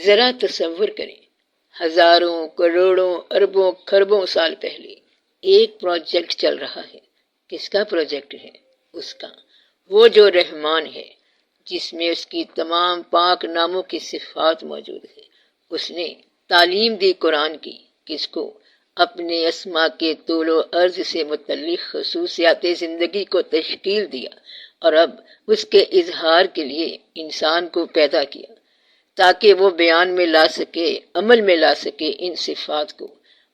ذرا تصور کریں، ہزاروں کروڑوں اربوں خربوں سال پہلے ایک پروجیکٹ چل رہا ہے۔ کس کا پروجیکٹ ہے؟ اس کا، وہ جو رحمان ہے، جس میں اس کی تمام پاک ناموں کی صفات موجود ہے۔ اس نے تعلیم دی قرآن کی، کس کو؟ اپنے اسما کے طول و عرض سے متعلق خصوصیات زندگی کو تشکیل دیا، اور اب اس کے اظہار کے لیے انسان کو پیدا کیا تاکہ وہ بیان میں لا سکے، عمل میں لا سکے ان صفات کو۔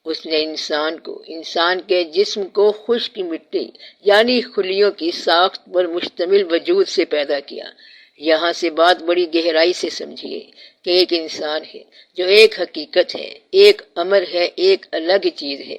اس نے انسان کو، انسان کے جسم کو خشک مٹی یعنی خلیوں کی ساخت پر مشتمل وجود سے پیدا کیا۔ یہاں سے بات بڑی گہرائی سے سمجھیے کہ ایک انسان ہے جو ایک حقیقت ہے، ایک امر ہے، ایک الگ چیز ہے،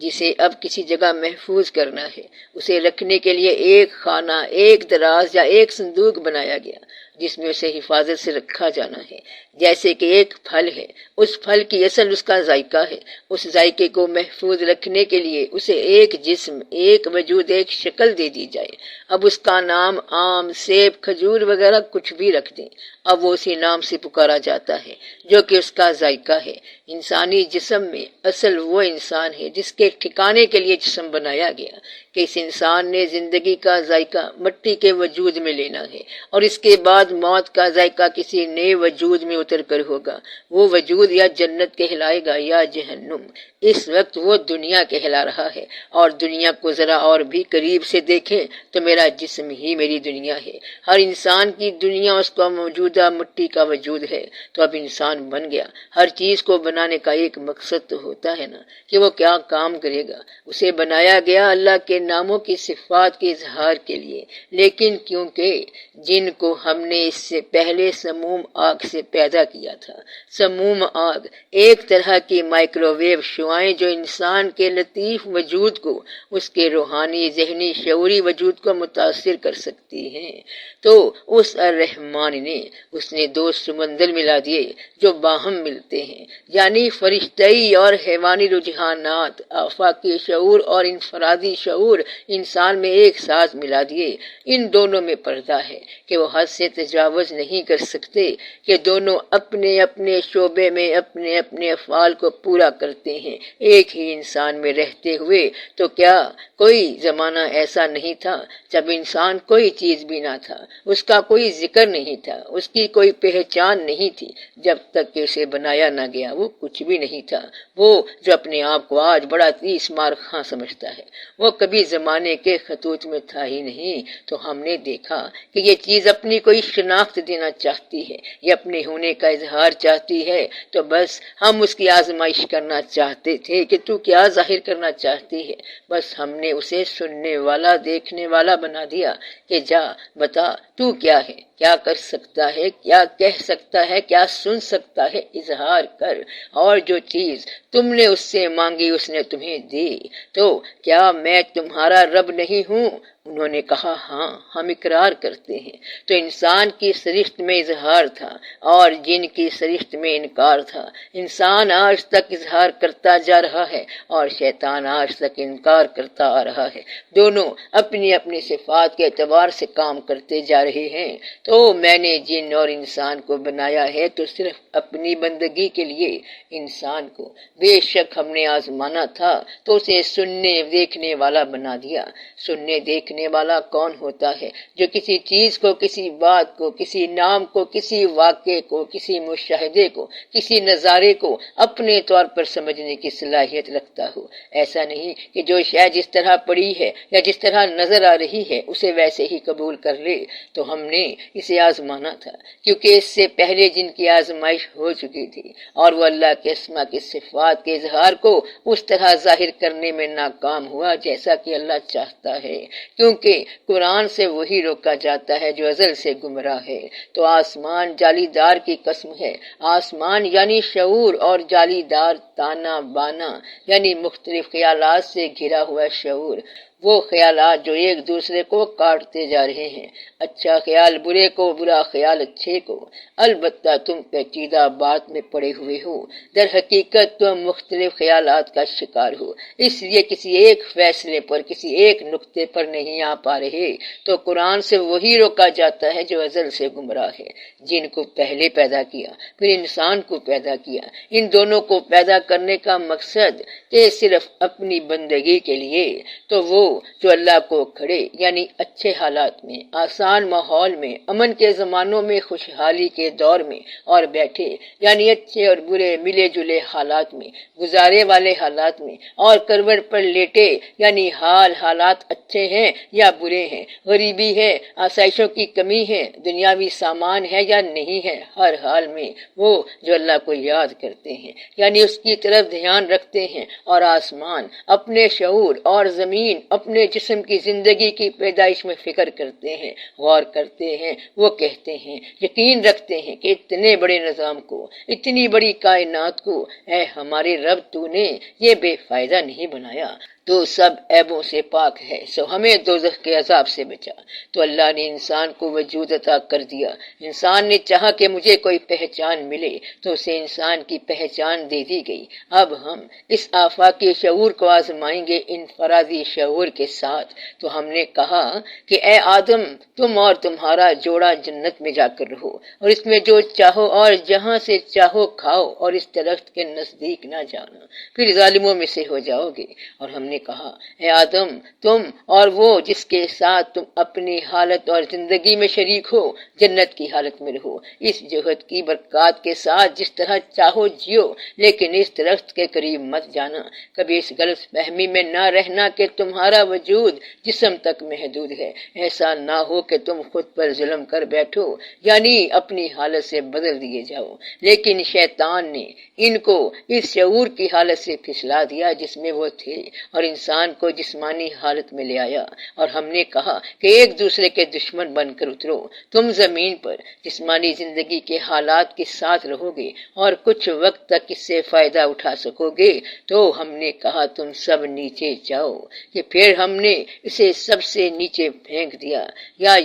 جسے اب کسی جگہ محفوظ کرنا ہے۔ اسے رکھنے کے لیے ایک خانہ، ایک دراز یا ایک صندوق بنایا گیا جس میں اسے حفاظت سے رکھا جانا ہے۔ جیسے کہ ایک پھل ہے، اس پھل کی اصل اس کا ذائقہ ہے، اس ذائقے کو محفوظ رکھنے کے لیے اسے ایک جسم، ایک وجود، ایک شکل دے دی جائے۔ اب اس کا نام آم، سیب، کھجور وغیرہ کچھ بھی رکھ دیں، اب وہ اسی نام سے پکارا جاتا ہے جو کہ اس کا ذائقہ ہے۔ انسانی جسم میں اصل وہ انسان ہے جس کے ٹھکانے کے لیے جسم بنایا گیا کہ اس انسان نے زندگی کا ذائقہ مٹی کے وجود میں لینا ہے، اور اس کے بعد موت کا ذائقہ کسی نئے وجود میں اتر کر ہوگا۔ وہ وجود یا جنت کہلائے گا یا جہنم۔ اس وقت وہ دنیا کہلا رہا ہے، اور دنیا کو ذرا اور بھی قریب سے دیکھیں تو میرا جسم ہی میری دنیا ہے۔ ہر انسان کی دنیا اس کا موجودہ مٹی کا وجود ہے۔ تو اب انسان بن گیا، ہر چیز کو بنانے کا ایک مقصد تو ہوتا ہے نا کہ وہ کیا کام کرے گا۔ اسے بنایا گیا اللہ کے ناموں کی صفات کے اظہار کے لیے، لیکن کیونکہ جن کو ہم نے اس سے پہلے سموم آگ سے پیدا کیا تھا۔ سموم آگ ایک طرح کی مائکرو ویو شعاعیں جو انسان کے لطیف وجود کو، اس کے روحانی، ذہنی، شعوری وجود کو متاثر کر سکتی ہیں۔ تو اس الرحمان نے، اس نے دو سمندر ملا دیے جو باہم ملتے ہیں، یعنی فرشتئی اور حیوانی رجحانات، آفاقی شعور اور انفرادی شعور انسان میں ایک ساتھ ملا دیے۔ ان دونوں میں پردہ ہے کہ وہ حد سے تجاوز نہیں کر سکتے، کہ دونوں اپنے اپنے شعبے میں اپنے اپنے افعال کو پورا کرتے ہیں ایک ہی انسان میں رہتے ہوئے۔ تو کیا کوئی زمانہ ایسا نہیں تھا جب انسان کوئی چیز بھی نہ تھا، اس کا کوئی ذکر نہیں تھا، اس کی کوئی پہچان نہیں تھی، جب تک کہ اسے بنایا نہ گیا وہ کچھ بھی نہیں تھا۔ وہ جو اپنے آپ کو آج بڑا تیس مار خاں سمجھتا ہے، وہ کبھی زمانے کے خطوط میں تھا ہی نہیں۔ تو ہم نے دیکھا کہ یہ چیز اپنی کوئی شناخت دینا چاہتی ہے، یہ اپنے ہونے کا اظہار چاہتی ہے، تو بس ہم اس کی آزمائش کرنا چاہتے تھے کہ تو کیا ظاہر کرنا چاہتی ہے۔ بس ہم نے اسے سننے والا، دیکھنے والا بنا دیا کہ جا بتا تو کیا ہے، کیا کر سکتا ہے، کیا کہہ سکتا ہے، کیا سن سکتا ہے، اظہار کر۔ اور جو چیز تم نے اس سے مانگی اس نے تمہیں دی۔ تو کیا میں تمہارا رب نہیں ہوں؟ انہوں نے کہا ہاں، ہم اقرار کرتے ہیں۔ تو انسان کی سرشت میں اظہار تھا اور جن کی سرشت میں انکار تھا۔ انسان آج تک اظہار کرتا جا رہا ہے اور شیطان آج تک انکار کرتا آ رہا ہے۔ دونوں اپنی اپنی صفات کے اعتبار سے کام کرتے جا رہے ہیں۔ تو میں نے جن اور انسان کو بنایا ہے تو صرف اپنی بندگی کے لیے۔ انسان کو بے شک ہم نے آزمانا تھا تو اسے سننے دیکھنے والا بنا دیا۔ سننے دیکھنے والا کون ہوتا ہے؟ جو کسی چیز کو، کسی بات کو، کسی نام کو، کسی واقعے کو، کسی مشاہدے کو، کسی نظارے کو اپنے طور پر سمجھنے کی صلاحیت رکھتا ہو۔ ایسا نہیں کہ جو شے جس طرح پڑی ہے یا جس طرح نظر آ رہی ہے اسے ویسے ہی قبول کر لے۔ تو ہم نے اسے آزمانا تھا کیونکہ اس سے پہلے جن کی آزمائش ہو چکی تھی اور وہ اللہ کے اسما کی صفات کے اظہار کو اس طرح ظاہر کرنے میں ناکام ہوا جیسا کہ اللہ چاہتا ہے، کیونکہ قرآن سے وہی روکا جاتا ہے جو ازل سے گمراہ ہے۔ تو آسمان جالی دار کی قسم ہے۔ آسمان یعنی شعور، اور جالی دار تانا بانا یعنی مختلف خیالات سے گھرا ہوا شعور۔ وہ خیالات جو ایک دوسرے کو کاٹتے جا رہے ہیں، اچھا خیال برے کو، برا خیال اچھے کو۔ البتہ تم پیچیدہ بات میں پڑے ہوئے ہو، در حقیقت تم مختلف خیالات کا شکار ہو، اس لیے کسی ایک فیصلے پر، کسی ایک نقطے پر نہیں آ پا رہے۔ تو قرآن سے وہی روکا جاتا ہے جو ازل سے گمراہ ہے، جن کو پہلے پیدا کیا، پھر انسان کو پیدا کیا۔ ان دونوں کو پیدا کرنے کا مقصد کہ صرف اپنی بندگی کے لیے، تو وہ جو اللہ کو کھڑے یعنی اچھے حالات میں، آسان ماحول میں، امن کے زمانوں میں، خوشحالی کے دور میں، اور بیٹھے یعنی اچھے اور برے ملے جلے حالات میں، گزارے والے حالات میں، اور کروٹ پر لیٹے یعنی حالات اچھے ہیں یا برے ہیں، غریبی ہے، آسائشوں کی کمی ہے، دنیاوی سامان ہے یا نہیں ہے، ہر حال میں وہ جو اللہ کو یاد کرتے ہیں یعنی اس کی طرف دھیان رکھتے ہیں، اور آسمان اپنے شعور اور زمین اپنے جسم کی زندگی کی پیدائش میں فکر کرتے ہیں، غور کرتے ہیں، وہ کہتے ہیں، یقین رکھتے ہیں کہ اتنے بڑے نظام کو، اتنی بڑی کائنات کو اے ہمارے رب تو نے یہ بے فائدہ نہیں بنایا، تو سب عیبوں سے پاک ہے، سو ہمیں دوزخ کے عذاب سے بچا۔ تو اللہ نے انسان کو وجود عطا کر دیا، انسان نے چاہا کہ مجھے کوئی پہچان ملے تو اسے انسان کی پہچان دے دی گئی۔ اب ہم اس آفاقی شعور کو آزمائیں گے انفرادی شعور کے ساتھ۔ تو ہم نے کہا کہ اے آدم، تم اور تمہارا جوڑا جنت میں جا کر رہو، اور اس میں جو چاہو اور جہاں سے چاہو کھاؤ، اور اس درخت کے نزدیک نہ جانا، پھر ظالموں میں سے ہو جاؤ گے۔ اور ہم نے کہا اے آدم، تم اور وہ جس کے ساتھ تم اپنی حالت اور زندگی میں شریک ہو، جنت کی حالت میں رہو، اس جہت کی برکات کے ساتھ جس طرح چاہو جیو، لیکن اس درخت کے قریب مت جانا، کبھی اس غلط فہمی میں نہ رہنا کہ تمہارا وجود جسم تک محدود ہے، ایسا نہ ہو کہ تم خود پر ظلم کر بیٹھو یعنی اپنی حالت سے بدل دیے جاؤ۔ لیکن شیطان نے ان کو اس شعور کی حالت سے پھسلا دیا جس میں وہ تھے، اور انسان کو جسمانی حالت میں لے آیا، اور ہم نے کہا کہ ایک دوسرے کے دشمن بن کر اترو، تم زمین پر جسمانی زندگی کے حالات کے ساتھ رہو گے اور کچھ وقت تک اس سے فائدہ اٹھا سکو گے۔ تو ہم نے کہا تم سب نیچے جاؤ، کہ پھر ہم نے اسے سب سے نیچے پھینک دیا،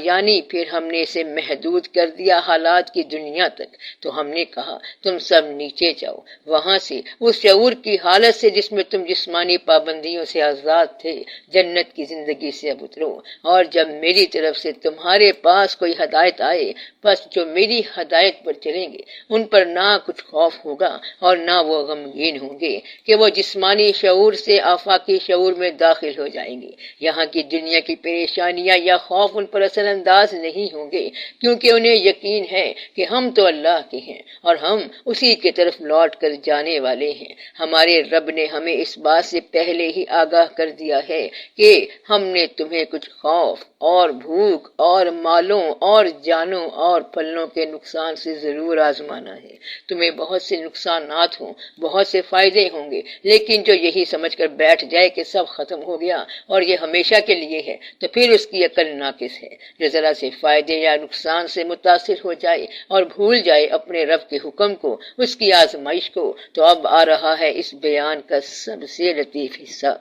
یعنی پھر ہم نے اسے محدود کر دیا حالات کی دنیا تک۔ تو ہم نے کہا تم سب نیچے جاؤ، وہاں سے اس شعور کی حالت سے جس میں تم جسمانی پابندیوں سے آزاد تھے، جنت کی زندگی سے اب اترو، اور جب میری طرف سے تمہارے پاس کوئی ہدایت آئے، پس جو میری ہدایت پر چلیں گے ان پر نہ کچھ خوف ہوگا اور نہ وہ غمگین ہوں گے کہ وہ جسمانی شعور سے آفاقی شعور میں داخل ہو جائیں گے۔ یہاں کی دنیا کی پریشانیاں یا خوف ان پر اثر انداز نہیں ہوں گے، کیونکہ انہیں یقین ہے کہ ہم تو اللہ کے ہیں اور ہم اسی کی طرف لوٹ کر جانے والے ہیں۔ ہمارے رب نے ہمیں اس بات سے پہلے ہی آگاہ کر دیا ہے کہ ہم نے تمہیں کچھ خوف اور بھوک اور مالوں اور جانوں اور پھلوں کے نقصان سے ضرور آزمانا ہے۔ تمہیں بہت سے نقصانات ہوں، بہت سے فائدے ہوں گے، لیکن جو یہی سمجھ کر بیٹھ جائے کہ سب ختم ہو گیا اور یہ ہمیشہ کے لیے ہے، تو پھر اس کی عقل ناقص ہے۔ جو ذرا سے فائدے یا نقصان سے متاثر ہو جائے اور بھول جائے اپنے رب کے حکم کو، اس کی آزمائش کو، تو اب آ رہا ہے اس بیان کا سب سے لطیف حصہ۔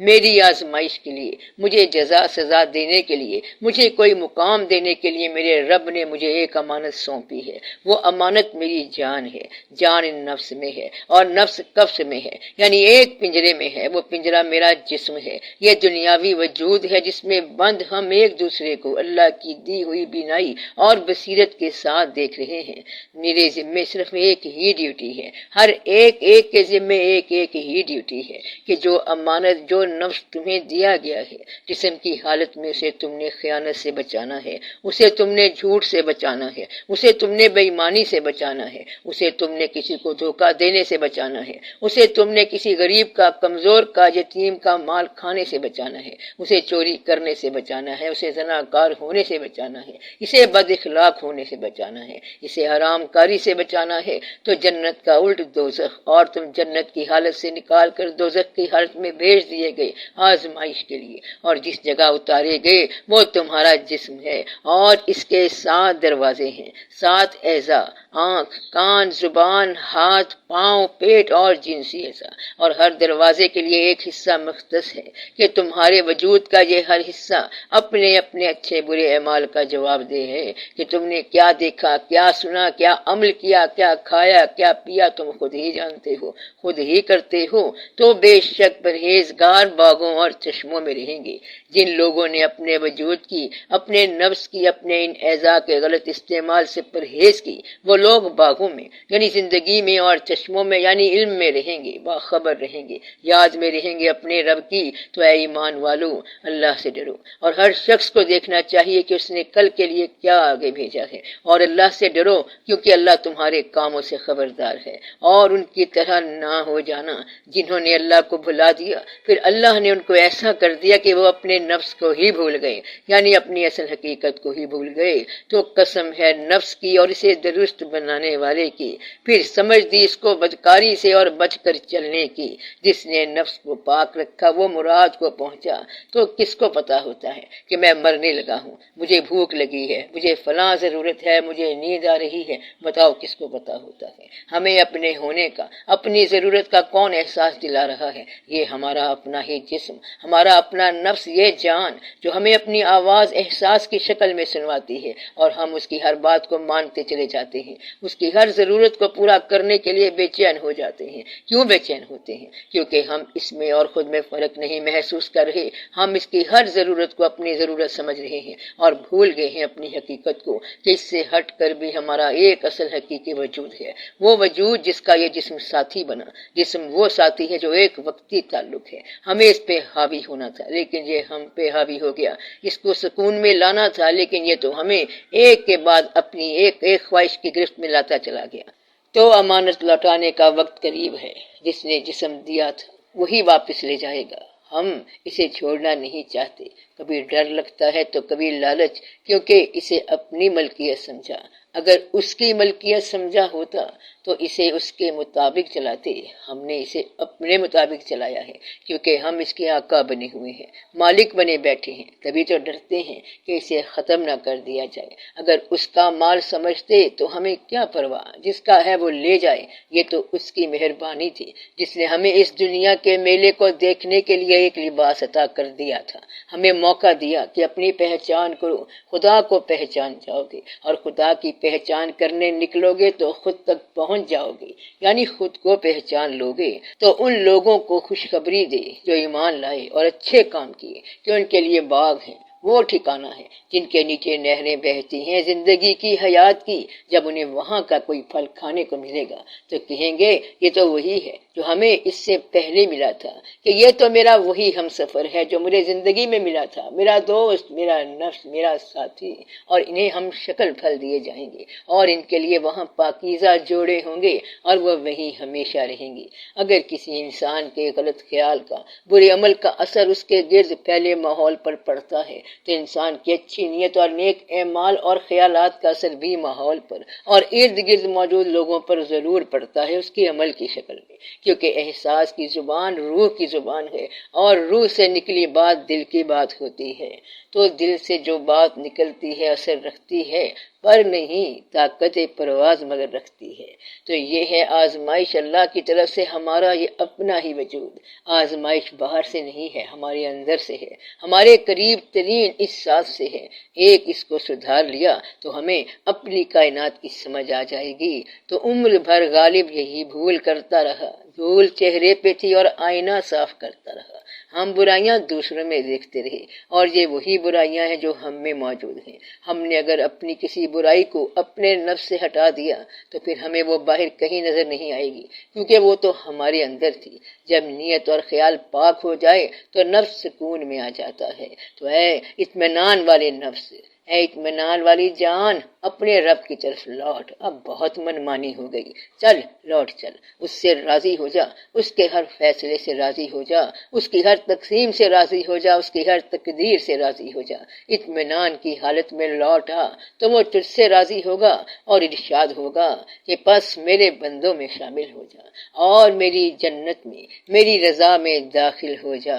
میری آزمائش کے لیے، مجھے جزا سزا دینے کے لیے، مجھے کوئی مقام دینے کے لیے میرے رب نے مجھے ایک امانت سونپی ہے۔ وہ امانت میری جان ہے، جان نفس میں ہے اور نفس قبض میں ہے، یعنی ایک پنجرے میں ہے، وہ پنجرا میرا جسم ہے۔ یہ دنیاوی وجود ہے جس میں بند ہم ایک دوسرے کو اللہ کی دی ہوئی بینائی اور بصیرت کے ساتھ دیکھ رہے ہیں۔ میرے ذمے صرف ایک ہی ڈیوٹی ہے، ہر ایک کے ذمے ایک ہی ڈیوٹی ہے کہ جو امانت، جو نفس تمہیں دیا گیا ہے، جسم کی حالت میں اسے تم نے خیانت سے بچانا ہے، اسے تم نے جھوٹ سے بچانا ہے، اسے تم نے بے ایمانی سے بچانا ہے، اسے تم نے کسی کو دھوکہ دینے سے بچانا ہے، اسے تم نے کسی غریب کا، کمزور کا، یتیم کا مال کھانے سے بچانا ہے، اسے چوری کرنے سے بچانا ہے، اسے زناکار ہونے سے بچانا ہے، اسے بد اخلاق ہونے سے بچانا ہے، اسے حرام کاری سے بچانا ہے۔ تو جنت کا الٹ دوزخ، اور تم جنت کی حالت سے نکال کر دوزخ کی حالت میں بھیج بھیج دیے گئے آزمائش کے لیے، اور جس جگہ اتارے گئے وہ تمہارا جسم ہے، اور اس کے 7 دروازے ہیں، 7 اعضاء، آنکھ، کان، زبان، ہاتھ، پاؤں، پیٹ اور جنسی اعضاء، اور ہر دروازے کے لیے ایک حصہ مختص ہے کہ تمہارے وجود کا یہ ہر حصہ اپنے اپنے اچھے برے اعمال کا جواب دہ ہے کہ تم نے کیا دیکھا، کیا سنا، کیا عمل کیا، کیا کھایا، کیا پیا، تم خود ہی جانتے ہو، خود ہی کرتے ہو۔ تو بے شک پرہیزگار باغوں اور چشموں میں رہیں گے۔ جن لوگوں نے اپنے وجود کی، اپنے نفس کی، اپنے ان اعضاء کے غلط استعمال سے پرہیز کی، وہ لوگ باغوں میں یعنی زندگی میں اور چشموں میں یعنی علم میں رہیں گے، باخبر رہیں گے، یاد میں رہیں گے اپنے رب کی۔ تو اے ایمان والو، اللہ سے ڈرو، اور ہر شخص کو دیکھنا چاہیے کہ اس نے کل کے لیے کیا آگے بھیجا ہے، اور اللہ سے ڈرو کیونکہ اللہ تمہارے کاموں سے خبردار ہے۔ اور ان کی طرح نہ ہو جانا جنہوں نے اللہ کو بھلا دیا، پھر اللہ نے ان کو ایسا کر دیا کہ وہ اپنے نفس کو ہی بھول گئے، یعنی اپنی اصل حقیقت کو ہی بھول گئے۔ تو قسم ہے نفس کی اور اسے درست بنانے والے کی، پھر سمجھ دی اس کو بدکاری سے اور بچ کر چلنے کی۔ جس نے نفس کو پاک رکھا وہ مراد کو پہنچا۔ تو کس کو پتا ہوتا ہے کہ میں مرنے لگا ہوں، مجھے بھوک لگی ہے، مجھے فلاں ضرورت ہے، مجھے نیند آ رہی ہے؟ بتاؤ کس کو پتا ہوتا ہے؟ ہمیں اپنے ہونے کا، اپنی ضرورت کا کون احساس دلا رہا ہے؟ یہ ہمارا اپنا ہی جسم، ہمارا اپنا نفس، یہ جان جو ہمیں اپنی آواز احساس کی شکل میں سنواتی ہے، اور ہم اس کی ہر بات کو مانتے چلے جاتے ہیں، اس کی ہر ضرورت کو پورا کرنے کے لیے بے چین ہو جاتے ہیں۔ کیوں بے چین ہوتے ہیں؟ کیونکہ ہم اس میں اور خود میں فرق نہیں محسوس کر رہے، ہم اس کی ہر ضرورت کو اپنی ضرورت سمجھ رہے ہیں، اور بھول گئے ہیں اپنی حقیقت کو کہ اس سے ہٹ کر بھی ہمارا ایک اصل حقیقی وجود ہے، وہ وجود جس کا یہ جسم ساتھی بنا۔ جسم وہ ساتھی ہے جو ایک وقتی تعلق ہے، ہمیں اس پہ حاوی ہونا تھا لیکن یہ ہم پہ حاوی ہو گیا، اس کو سکون میں لانا تھا لیکن یہ تو ہمیں ایک کے بعد اپنی ایک خواہش کی گرفت میں لاتا چلا گیا۔ تو امانت لوٹانے کا وقت قریب ہے، جس نے جسم دیا تھا وہی واپس لے جائے گا۔ ہم اسے چھوڑنا نہیں چاہتے، کبھی ڈر لگتا ہے تو کبھی لالچ، کیونکہ اسے اپنی ملکیت سمجھا۔ اگر اس کی ملکیت سمجھا ہوتا تو اسے اس کے مطابق چلاتے، ہم نے اسے اپنے مطابق چلایا ہے کیونکہ ہم اس کے آقا بنے ہوئے ہیں، مالک بنے بیٹھے ہیں، تبھی تو ڈرتے ہیں کہ اسے ختم نہ کر دیا جائے۔ اگر اس کا مال سمجھتے تو ہمیں کیا پرواہ، جس کا ہے وہ لے جائے، یہ تو اس کی مہربانی تھی جس نے ہمیں اس دنیا کے میلے کو دیکھنے کے لیے ایک لباس عطا کر دیا تھا، ہمیں موقع دیا کہ اپنی پہچان کرو، خدا کو پہچان جاؤ گے، اور خدا کی پہچان کرنے نکلو گے تو خود تک پہنچ جاؤ گے، یعنی خود کو پہچان لو گے۔ تو ان لوگوں کو خوشخبری دے جو ایمان لائے اور اچھے کام کیے کہ ان کے لیے باغ ہیں، وہ ٹھکانہ ہے جن کے نیچے نہریں بہتی ہیں زندگی کی، حیات کی۔ جب انہیں وہاں کا کوئی پھل کھانے کو ملے گا تو کہیں گے یہ تو وہی ہے جو ہمیں اس سے پہلے ملا تھا، کہ یہ تو میرا وہی ہم سفر ہے جو مجھے زندگی میں ملا تھا، میرا دوست، میرا نفس، میرا ساتھی، اور انہیں ہم شکل پھل دیے جائیں گے، اور ان کے لیے وہاں پاکیزہ جوڑے ہوں گے اور وہ وہیں ہمیشہ رہیں گے۔ اگر کسی انسان کے غلط خیال کا، برے عمل کا اثر اس کے گرد پھیلے ماحول پر پڑتا ہے تو انسان کی اچھی نیت اور نیک اعمال اور خیالات کا اثر بھی ماحول پر اور ارد گرد موجود لوگوں پر ضرور پڑتا ہے اس کی عمل کی شکل میں، کیونکہ احساس کی زبان روح کی زبان ہے، اور روح سے نکلی بات دل کی بات ہوتی ہے۔ تو دل سے جو بات نکلتی ہے اثر رکھتی ہے، پر نہیں طاقت پرواز مگر رکھتی ہے۔ تو یہ ہے آزمائش اللہ کی طرف سے ہمارا یہ اپنا ہی وجود۔ آزمائش باہر سے نہیں ہے، ہمارے اندر سے ہے، ہمارے قریب ترین اس ساتھ سے ہے۔ ایک اس کو سدھار لیا تو ہمیں اپنی کائنات کی سمجھ آ جائے گی۔ تو عمر بھر غالب یہی بھول کرتا رہا، دھول چہرے پہ تھی اور آئینہ صاف کرتا رہا۔ ہم برائیاں دوسروں میں دیکھتے رہے اور یہ وہی برائیاں ہیں جو ہم میں موجود ہیں۔ ہم نے اگر اپنی کسی برائی کو اپنے نفس سے ہٹا دیا تو پھر ہمیں وہ باہر کہیں نظر نہیں آئے گی، کیونکہ وہ تو ہمارے اندر تھی۔ جب نیت اور خیال پاک ہو جائے تو نفس سکون میں آ جاتا ہے۔ تو اے اطمینان والے نفس، اے اطمینان والی جان، اپنے رب کی طرف لوٹ، اب بہت منمانی ہو گئی، چل لوٹ چل، اس سے راضی ہو جا، اس کے ہر فیصلے سے راضی ہو جا، اس کی ہر تقسیم سے راضی ہو جا، اس کی ہر تقدیر سے راضی ہو جا، اطمینان کی حالت میں لوٹ آ تو وہ تجھ سے راضی ہوگا اور ارشاد ہوگا کہ پس میرے بندوں میں شامل ہو جا اور میری جنت میں، میری رضا میں داخل ہو جا۔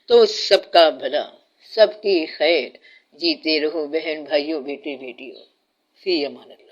تو سب کا بھلا، سب کی خیر، جیتے رہو بہن بھائیوں، بیٹے بیٹیوں، فی امان اللہ۔